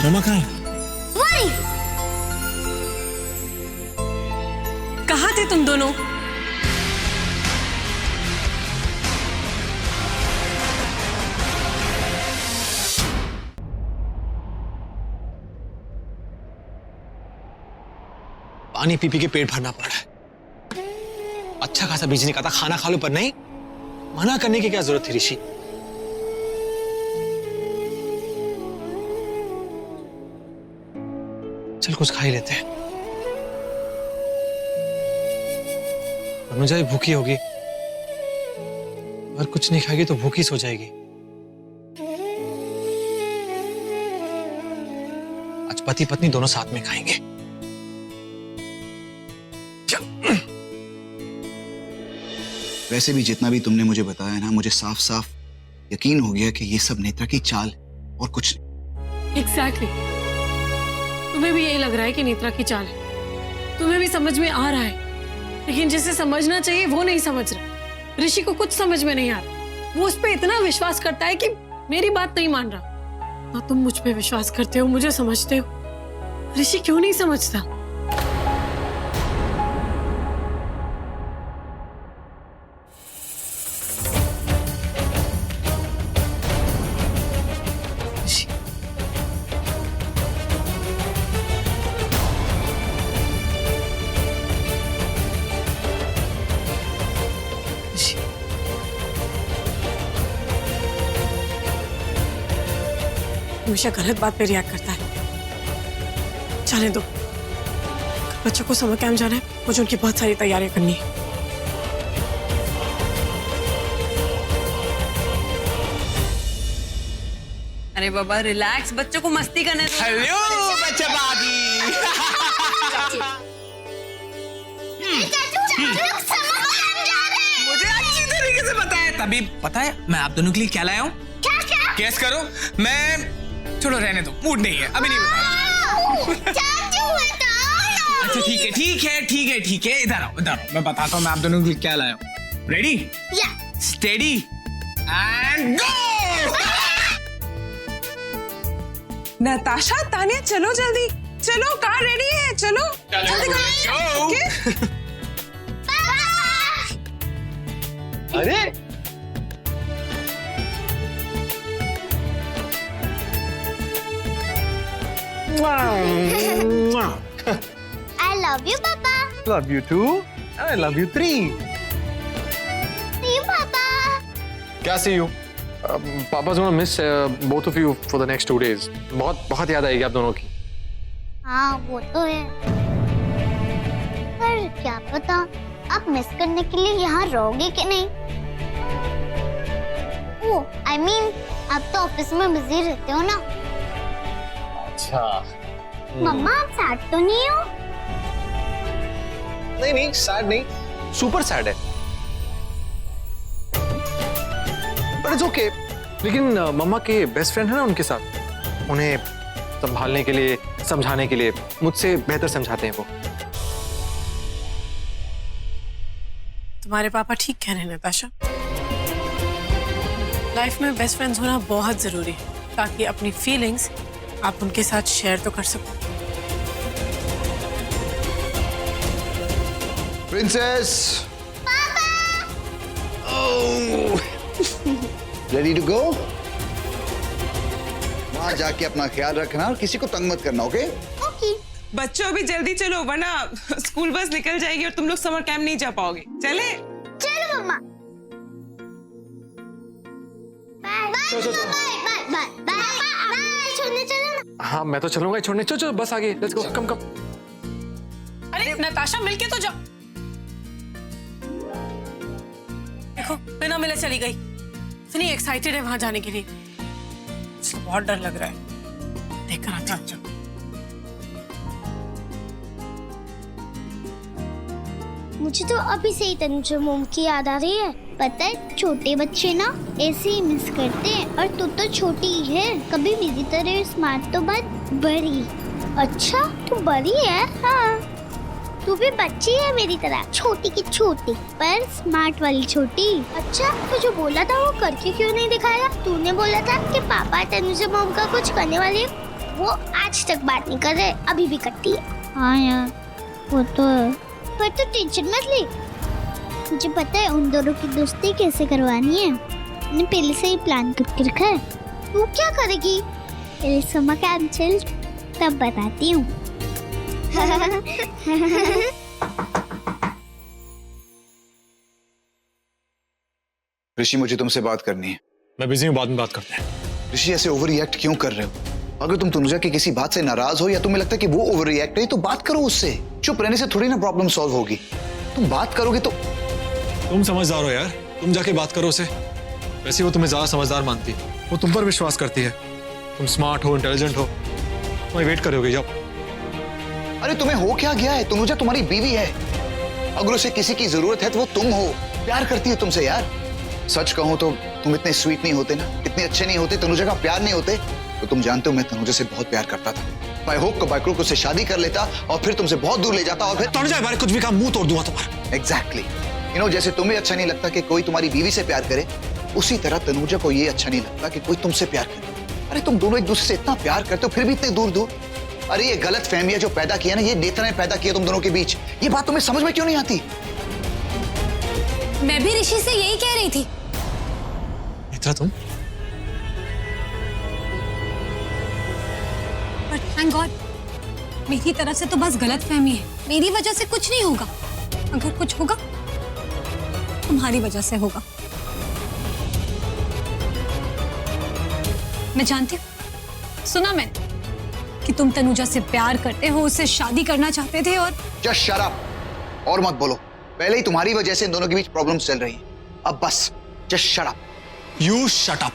मम्मा कहाँ है? वही। कहाँ थे तुम दोनों? पानी पी पी के पेट भरना पड़ रहा है। अच्छा खासा बीज नहीं खाता, खाना खा लो, पर नहीं, मना करने की क्या जरूरत थी ऋषि? चल कुछ खा ही लेते हैं। अनुजा भी भूखी होगी, अगर कुछ नहीं खाएगी तो भूखी सो जाएगी। आज पति पत्नी दोनों साथ में खाएंगे। वैसे भी जितना भी तुमने मुझे बताया ना, मुझे साफ साफ यकीन हो गया कि ये सब नेत्रा की चाल और कुछ नहीं। Exactly. तुम्हें भी यही लग रहा है कि नेत्रा की चाल है, तुम्हें भी समझ में आ रहा है, लेकिन जिसे समझना चाहिए वो नहीं समझ रहा। ऋषि को कुछ समझ में नहीं आ रहा, वो उस पर इतना विश्वास करता है कि मेरी बात नहीं मान रहा। ना तुम मुझ पे विश्वास करते हो, मुझे समझते हो, ऋषि क्यों नहीं समझता? हमेशा गलत बात पे रिएक्ट करता है। जाने दो, बच्चों को समर कैंप जाना है, मुझे उनकी बहुत सारी तैयारियां करनी है। अरे बाबा रिलैक्स, बच्चों को मस्ती करने दो। हेलो बच्चा बागी। मुझे अच्छी तरीके से पता है, तभी पता है मैं आप दोनों के लिए क्या लाया हूँ। गेस करो। मैं छोड़ो, रहने दो, मूड नहीं है, अभी नहीं बता। अच्छा ठीक है, इधर आओ, मैं बताता हूँ मैं आप दोनों के लिए क्या लाया हूँ। Ready? Steady and go. Natasha, Tania, चलो जल्दी, चलो, कार रेडी है, चलो जल्दी करो। अरे I love you, Papa. love you too. I love you three. See you, Papa. क्या see you? Papa's gonna miss both of you for the next 2 days. बहुत याद आएगी आप दोनों की। हाँ वो तो है, पर क्या पता आप मिस करने के लिए यहाँ रहोगे कि नहीं। ओ, I mean, आप तो ऑफिस में बिजी रहते हो ना। अच्छा। मम्मा आप सैड तो नहीं हो? नहीं सैड नहीं, सुपर सैड है, बट इट्स ओके। लेकिन मम्मा के बेस्ट फ्रेंड है ना, उनके साथ उन्हें संभालने के लिए, समझाने के लिए मुझसे बेहतर समझाते हैं वो। तुम्हारे पापा ठीक कह रहे हैं नताशा, लाइफ में बेस्ट फ्रेंड्स होना बहुत जरूरी है, ताकि अपनी फीलिंग्स आप उनके साथ शेयर तो कर सको। Princess, ready to go? वहां जाके अपना ख्याल रखना और किसी को तंग मत करना, ओके? ओके। बच्चों भी जल्दी चलो, वरना स्कूल बस निकल जाएगी और तुम लोग समर कैंप नहीं जा पाओगे। चले? चलो मम्मा। बाय बाय बाय, छोड़ने चलो ना। हाँ मैं तो चलूंगा छोड़ने। चलो बस आगे, लेट्स गो, कम। अरे नताशा मिलके तो जाओ। देखो बिना मिले चली गई, इतनी एक्साइटेड है वहां जाने के लिए, इसको बहुत डर लग रहा है। देखकर आती हूँ। मुझे तो अभी से ही तनुजा मोम की याद आ रही है। पता है छोटे बच्चे ना ऐसे ही मिस करते हैं, और तू तो छोटी ही है, कभी मेरी तरह स्मार्ट तो बात बड़ी। अच्छा तू बड़ी है? हाँ तू भी बच्ची है मेरी तरह, छोटी की छोटी पर स्मार्ट वाली छोटी। अच्छा तो जो बोला था वो करके क्यों नहीं दिखाया? तूने बोला था कि पापा तनुजा मोम का कुछ करने वाले। वो आज तक बात नहीं कर रहे, अभी भी करती है। हाँ यार वो तो है, पर तू टेंशन मत ले, मुझे पता है उन दोनों की दोस्ती कैसे करवानी है। मैंने पहले से ही प्लान करके रखा है। तू क्या करेगी? पहले समर कैंप चल, तब बताती हूँ। ऋषि मुझे तुमसे बात करनी है। मैं बिजी हूँ, बाद में बात करते हैं। ऋषि ऐसे ओवर रिएक्ट क्यों कर रहे हो? अगर तुम तनुजा की किसी बात से नाराज हो या तुम्हें लगता है कि वो ओवर रिएक्ट है तो बात करो उससे। चुप रहने से थोड़ी ना प्रॉब्लम सॉल्व होगी। तुम बात करोगे तो। तुम समझदार हो यार, तुम जाके बात करो उसे। वैसे वो तुम्हें ज्यादा समझदार मानती है, वो तुम पर विश्वास करती है। तुम स्मार्ट हो, इंटेलिजेंट हो, तुम्हें वेट करोगे जब। अरे तुम्हें हो क्या गया है? तनुजा तुम्हारी बीवी है, अगर उसे किसी की जरूरत है तो वो तुम हो। प्यार करती है तुमसे यार। सच कहूं तो तुम इतने स्वीट नहीं होते ना, इतने अच्छे नहीं होते, तनुजा का प्यार नहीं होते तो तुम जानते हो मैं तनुजा से बहुत प्यार करता था। बाय होक बाय क्रूक उससे शादी कर लेता और फिर तुमसे बहुत दूर ले जाता और फिर तनुजा बारे कुछ भी कहा मुंह तोड़ दूंगा तुम्हारा। एग्जैक्टली यू नो, जैसे तुम्हें अच्छा नहीं लगता कि कोई तुम्हारी बीवी से प्यार करे, उसी तरह तनुजा को ये अच्छा नहीं लगता कि कोई तुमसे प्यार करे। अरे तुम दोनों एक दूसरे से इतना प्यार करते हो फिर भी इतने दूर दूर। अरे ये गलत फहमियां जो पैदा किया ना, ये नेत्रा ने पैदा किया तुम दोनों के बीच। ये बात तुम्हें समझ में क्यों नहीं आती? मैं भी ऋषि से यही कह रही थी। नेत्रा तुम बट थैंक गॉड मेरी तरफ से तो बस गलतफहमी है। मेरी वजह से कुछ नहीं होगा, अगर कुछ होगा तुम्हारी वजह से होगा। मैं जानती हूँ, सुना मैंने कि तुम तनुजा से प्यार करते हो, उससे शादी करना चाहते थे और जस्ट शट अप और मत बोलो। पहले ही तुम्हारी वजह से इन दोनों के बीच प्रॉब्लम्स चल रही हैं। अब बस just shut up. You shut up.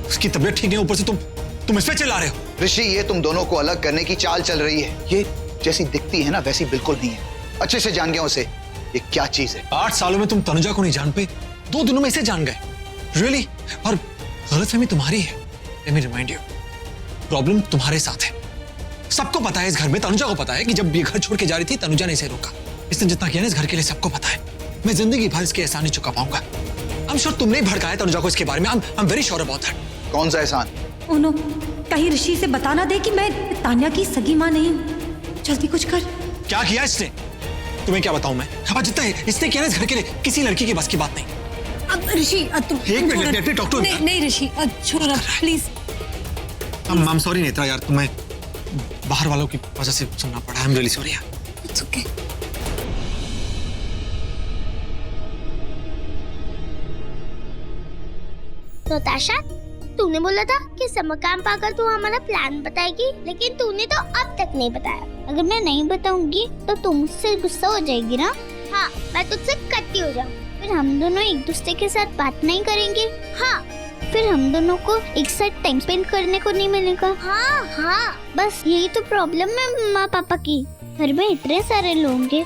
उसकी तबीयत ठीक है, ऊपर से तुम इस पे चिल्ला रहे हो। ऋषि ये तुम दोनों को अलग करने की चाल चल रही है। ये जैसी दिखती है ना वैसी बिल्कुल नहीं है। अच्छे से जान गया उसे ये क्या चीज है। 8 सालों में तुम तनुजा को नहीं जान पे, 2 दिनों में इसे जान गए। रियली? और गलतफहमी तुम्हारी है। Let me remind you, problem तुम्हारे साथ है। सबको पता है इस घर में, तनुजा को पता है कि जब ये घर छोड़ के जा रही थी तनुजा ने इसे रोका। इसने जितना किया ना इस घर के लिए सबको पता है। मैं जिंदगी भर इसके एहसान नहीं चुका पाऊंगा। आई एम श्योर तुमने ही भड़काया तनुजा को इसके बारे में। I am very sure about that. कौन सा एहसान? ओनो, कहीं ऋषि से बताना दे कि मैं तान्या की सगी मां नहीं हूँ। जल्दी कुछ कर। क्या किया इसने? तुम्हें क्या बताऊं मैं? और जितना इसने किया ना इस घर के लिए, किसी लड़की की बस की बात नहीं। अब ऋषि तुम एक minute, let me talk to him. नहीं ऋषि छोड़ो please. I am sorry Netra यार, तुम्हें बाहर वालों की वजह से सुनना पड़ा। आई एम रियली सॉरी यार। It's okay. तो ताशा, तूने बोला था कि समर कैंप आकर तू हमारा प्लान बताएगी, लेकिन तूने तो अब तक नहीं बताया। अगर मैं नहीं बताऊंगी तो तू मुझसे गुस्सा हो जाएगी ना? हाँ, मैं तुझसे कट्टी हो जाऊँ। फिर हम दोनों एक दूसरे के साथ बात नहीं करेंगे। हाँ, फिर हम दोनों को एक साथ टाइम स्पेंड करने को नहीं मिलेगा। हाँ हाँ, बस यही तो प्रॉब्लम है मम्मा पापा की। घर में इतने सारे लोग हैं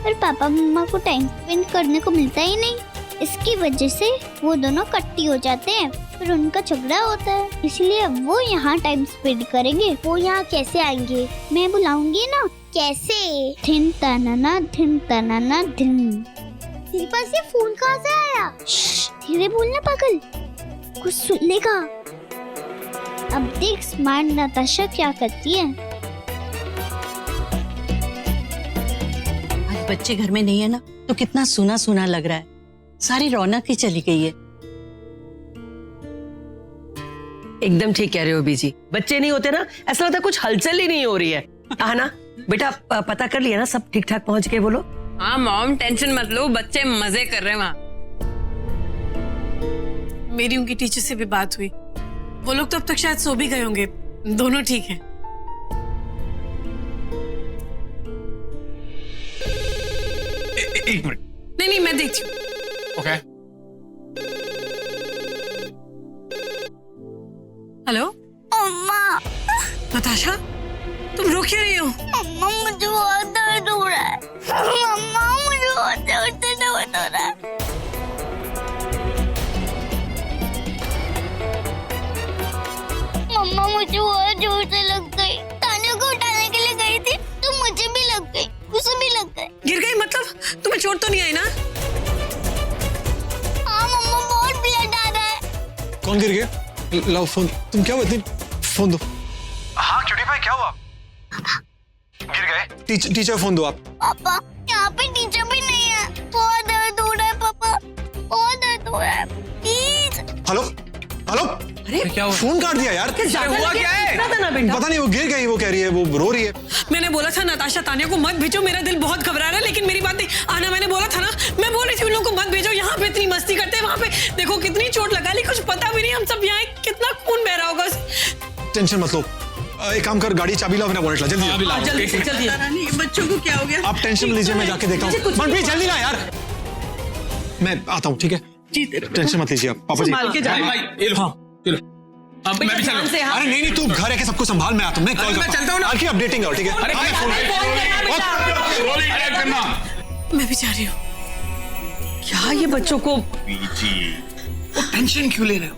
और पापा मम्मा को टाइम स्पेंड करने को मिलता ही नहीं। इसकी वजह से वो दोनों कट्टी हो जाते हैं, फिर उनका झगड़ा होता है। इसलिए अब वो यहाँ टाइम स्पेंड करेंगे। वो यहाँ कैसे आएंगे? मैं बुलाऊंगी ना। कैसे? धिन तनाना धिन तनाना धिन। तेरे पास ये फोन कहाँ से आया? धीरे बोलना पागल, कुछ सुन लेगा। अब देख स्मार्ट नताशा क्या करती है। आज बच्चे घर में नहीं है ना, तो कितना सुना सुना लग रहा है। सारी रौनक ही चली गई है। एकदम ठीक कह रहे हो बीजी। बच्चे नहीं होते ना, ऐसा लगता है कुछ हलचल ही नहीं हो रही है। ना बेटा, पता कर लिया ना, सब ठीक ठाक पहुंच गए? बोलो। हाँ मॉम, टेंशन मत लो, बच्चे मजे कर रहे हैं वहाँ। मेरी उनकी टीचर से भी बात हुई, वो लोग तो अब तक शायद सो भी गए होंगे। दोनों ठीक हैं। एक मिनट। नहीं मैं देखती हूँ। ओके। हेलो अम्मा। नताशा, तुम रो क्यों रही हो? अम्मा, मुझे बहुत दर्द हो रहा है। अम्मा, मुझे बहुत दर्द हो रहा है। मम्मा, मुझे बहुत जोर से लग गई। तान्या को उठाने के लिए गई थी तो मुझे भी लग गई, उसे भी लग गई। गिर गई मतलब? तुम्हें चोट तो नहीं आई ना? हाँ मम्मा, बहुत ब्लड आ रहा है। कौन गिर गया? लाओ फोन। तुम क्या हुआ? फोन दो। भाई क्या हुआ? गिर गए? टीचर फोन दो आप। पापा यहाँ पे टीचर भी नहीं है, बहुत दर्द हो रहा है पापा, बहुत दर्द हो रहा है, प्लीज। हेलो हेलो, अरे क्या हुआ? फोन काट दिया यार। हुआ क्या है? पता नहीं, वो गिर गई, वो कह रही है, वो रो रही है। मैंने बोला था नताशा तानिया को मत भेजो, मेरा दिल बहुत घबरा रहा है, लेकिन मेरी बात नहीं। आना, मैंने बोला था ना, मैं बोल रही थी उन लोगों को मत भेजो, यहाँ पे इतनी मस्ती करते हैं, वहाँ पे देखो कितनी चोट लगा ली, कुछ पता भी नहीं हम सब यहाँ कितना खून बह रहा होगा। टेंशन मत लो, एक काम कर, गाड़ी चाबी लाओ, मेरा वॉलेट ला, जल्दी जल्दी। बच्चों को क्या हो गया? आप टेंशन लीजिए, मैं जाके देखता हूँ। मनप्रीत जल्दी ला यार, मैं आता हूँ, ठीक है? टेंशन मत लीजिए आप, पापा जी। संभाल के जाओ। भाई ये लो, ये लो। अब मैं भी चलूं। अरे नहीं, तू घर है के सबको संभाल, मैं आता हूँ, मैं कॉल करता हूँ। मैं चलता हूँ ना। आके अपडेटिंग करो, ठीक है? अरे भाई, मैं भी जा रही हूँ। क्या ये बच्चों को? वो टेंशन क्यों ले रहे हो?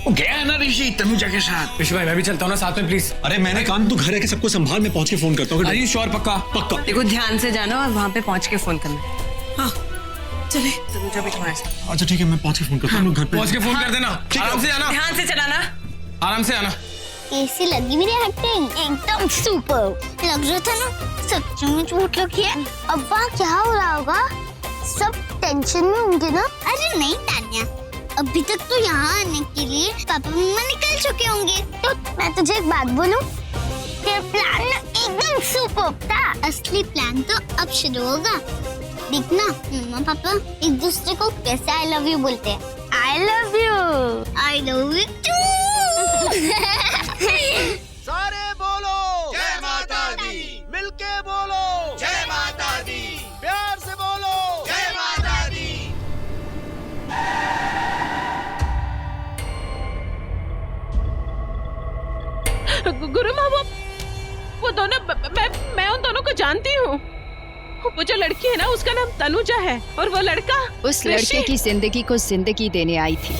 वो गया है ना ऋषि तनुजा के साथ। ऋषि भाई मैं भी चलता हूँ ना साथ में, प्लीज। अरे मैंने कहा तू घर है के सबको संभाल, मैं पहुंच के फोन करता हूँ। Are you sure? पक्का? पक्का। देखो ध्यान से जाना और वहाँ पे पहुँच के फोन करना। हाँ चले। तनुजा भी तुम्हारे साथ। अच्छा ठीक है, मैं पहुंच के फोन करता हूँ, घर पे पहुंच के फोन कर देना। आराम से जाना, ध्यान से चलाना। आराम से आना। कैसी लगी मेरी एक्टिंग? एकदम सुपर लग रहा था ना, सच में चोट लगी है। अब वहाँ क्या हो रहा होगा, सब टेंशन में होंगे ना। अरे नहीं तान्या, अभी तक तो यहाँ आने के लिए पापा मम्मा निकल चुके होंगे। तो मैं तुझे एक बात बोलूं, तेरा प्लान ना एकदम सुपर था। असली प्लान तो अब शुरू होगा, देखना मम्मा पापा एक दूसरे को कैसे आई लव यू बोलते हैं। I love you too. सारे बोलो जय माता दी, मिलके बोलो जय माता दी, प्यार से बोलो जय माता दी। गुरु माँ वो दोनों मैं उन दोनों को जानती हूँ। वो जो लड़की है ना उसका नाम तनुजा है और वो लड़का उस लड़के की जिंदगी को जिंदगी देने आई थी।